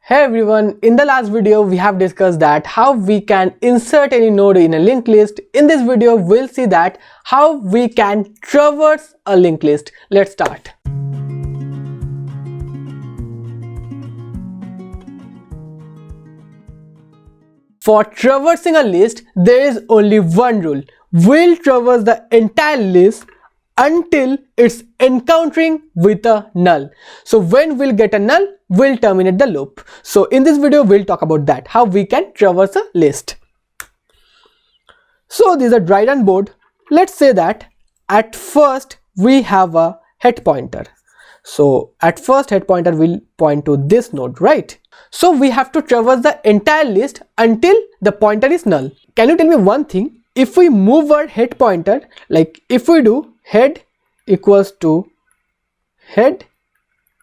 Hey everyone, in the last video we have discussed that how we can insert any node in a linked list. In this video we'll see that how we can traverse a linked list. Let's start. For traversing a list, there is only one rule. We'll traverse the entire list until it's encountering with a null. So when we'll get a null, we'll terminate the loop. So in this video we'll talk about that, how we can traverse a list. So this is a dry run board. Let's say that at first we have a head pointer. So at first head pointer will point to this node, right? So we have to traverse the entire list until the pointer is null. Can you tell me one thing? If we move our head pointer, like if we do head equals to head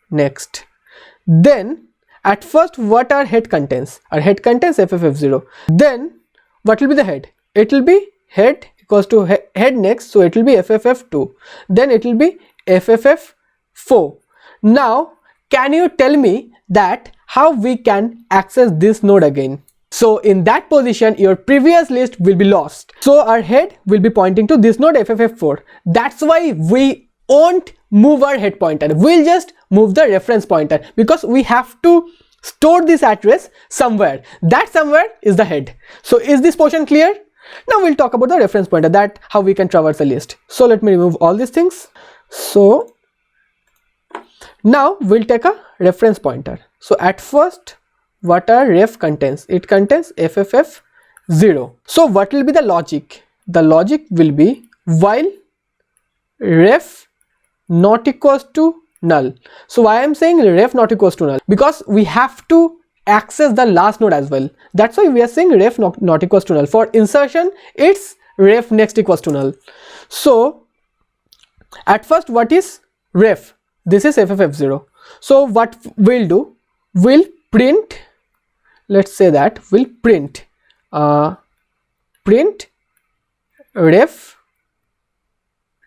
next, then at first what our head contains? Our head contains FFF0. Then what will be the head? It will be head equals to head next, so it will be FFF2. Then it will be FFF4. Now can you tell me that how we can access this node again? So in that position your previous list will be lost. So our head will be pointing to this node FFF4. That's why we won't move our head pointer. We'll just move the reference pointer because we have to store this address somewhere. That somewhere is the head. So is this portion clear? Now we'll talk about the reference pointer, that how we can traverse a list. So let me remove all these things. So now we'll take a reference pointer. So at first what our ref contains? It contains FFF0. So what will be the logic? The logic will be while ref not equals to null. So why I am saying ref not equals to null? Because we have to access the last node as well. That's why we are saying ref not equals to null. For insertion it's ref next equals to null. So at first what is ref? This is FFF0. So what we'll do? We'll print, let's say that we'll print ref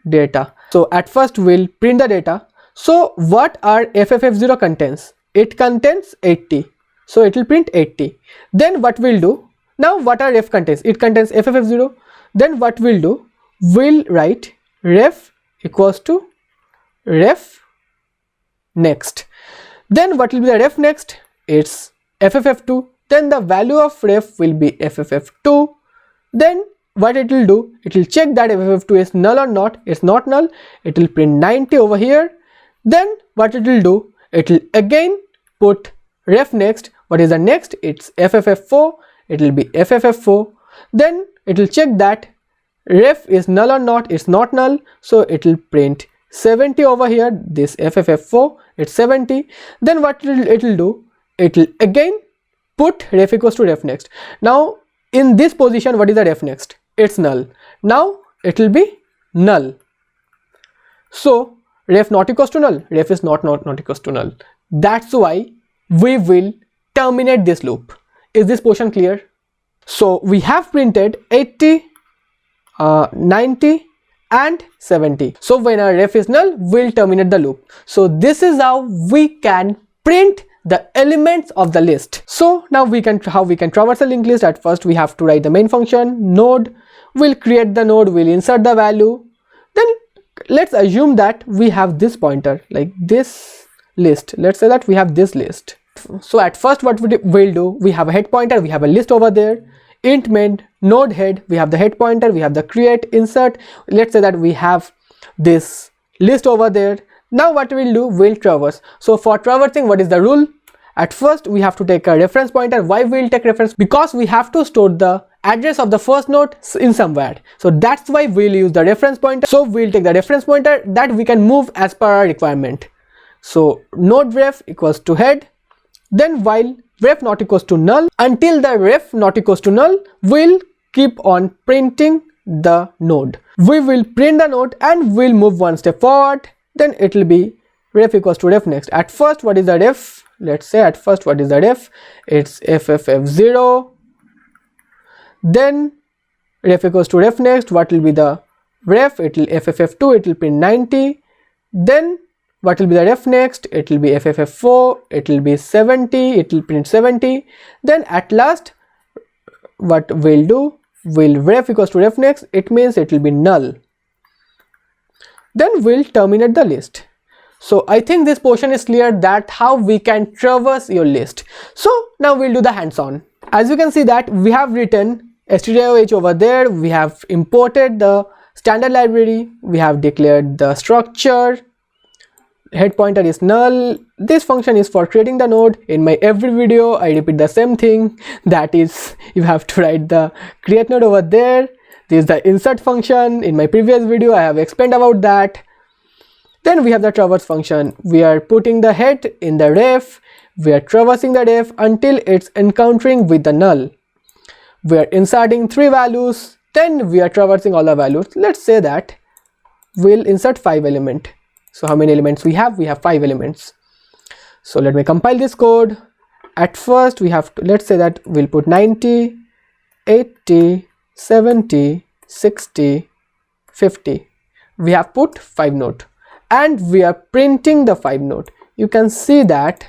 data. So at first we'll print the data. So what our FFF0 contains? It contains 80. So it will print 80. Then what we'll do? Now what our ref contains? It contains FFF0. Then what we'll do? We'll write ref equals to ref next. Then what will be the ref next? It's FFF2. Then the value of ref will be FFF2. Then what it will do? It will check that FFF2 is null or not. It's not null. It will print 90 over here. Then what it will do? It will again put ref next. What is the next? It's FFF4. It will be FFF4. Then it will check that ref is null or not. It's not null. So it will print 70 over here. This FFF4, it's 70. Then what it will do? It will again put ref equals to ref next. Now in this position what is the ref next? It's null. Now it will be null. So ref not equals to null, ref is not equals to null. That's why we will terminate this loop. Is this portion clear? So we have printed 80, 90 and 70. So when our ref is null, we'll terminate the loop. So this is how we can print the elements of the list. So now how we can traverse a linked list. At first we have to write the main function node. We'll create the node, we'll insert the value. Then let's assume that we have this pointer, like this list. Let's say that we have this list. So at first what we'll do, we have a head pointer, we have a list over there. Int main node head, we have the head pointer, we have the create, insert. Let's say that we have this list over there. Now what we'll do, we'll traverse. So for traversing, what is the rule? At first we have to take a reference pointer. Why we'll take reference? Because we have to store the address of the first node in somewhere. So that's why we'll use the reference pointer. So we'll take the reference pointer that we can move as per our requirement. So node ref equals to head. Then while ref not equals to null, until the ref not equals to null, we'll keep on printing the node. We will print the node and we'll move one step forward. Then it will be ref equals to ref next. At first what is the ref? Let's say at first what is the ref? It's FFF0. Then ref equals to ref next. What will be the ref? It will FFF2. It will print 90. Then what will be the ref next? It will be FFF4, it will be 70, it will print 70. Then at last what we'll do, will ref equals to ref next, it means it will be null. Then we'll terminate the list. So I think this portion is clear, that how we can traverse your list. So now we'll do the hands-on. As you can see that we have written stdioh over there, we have imported the standard library, we have declared the structure, head pointer is null. This function is for creating the node. In my every video I repeat the same thing, that is you have to write the create node over there. This is the insert function. In my previous video I have explained about that. Then we have the traverse function. We are putting the head in the ref, we are traversing the ref until it's encountering with the null. We are inserting 3 values, then we are traversing all the values. Let's say that we'll insert 5 elements. So how many elements we have? We have 5 elements. So let me compile this code. At first we have to, let's say that we'll put 90, 80, 70, 60, 50. We have put 5 node and we are printing the 5 node. You can see that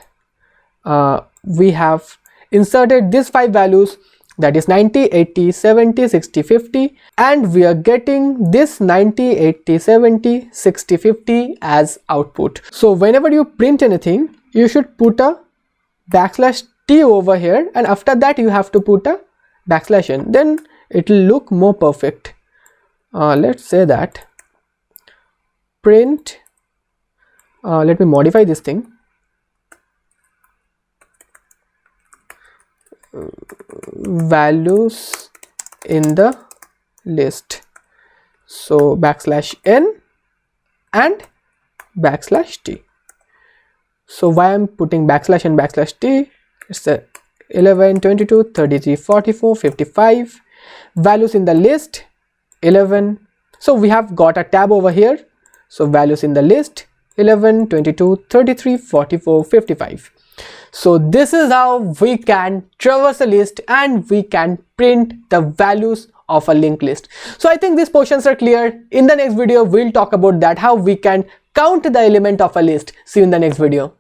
we have inserted these 5 values, that is 90, 80, 70, 60, 50, and we are getting this 90, 80, 70, 60, 50 as output. So whenever you print anything, you should put a \t over here, and after that you have to put a \n, then it will look more perfect. Let's say that print, let me modify this thing, values in the list. So \n and \t. So why I'm putting \n \t? It's 11, 22, 33, 44, 55. Values in the list 11. So we have got a tab over here. So values in the list 11, 22, 33, 44, 55. So this is how we can traverse a list and we can print the values of a linked list. So I think these portions are clear. In the next video we'll talk about that, how we can count the element of a list. See you in the next video.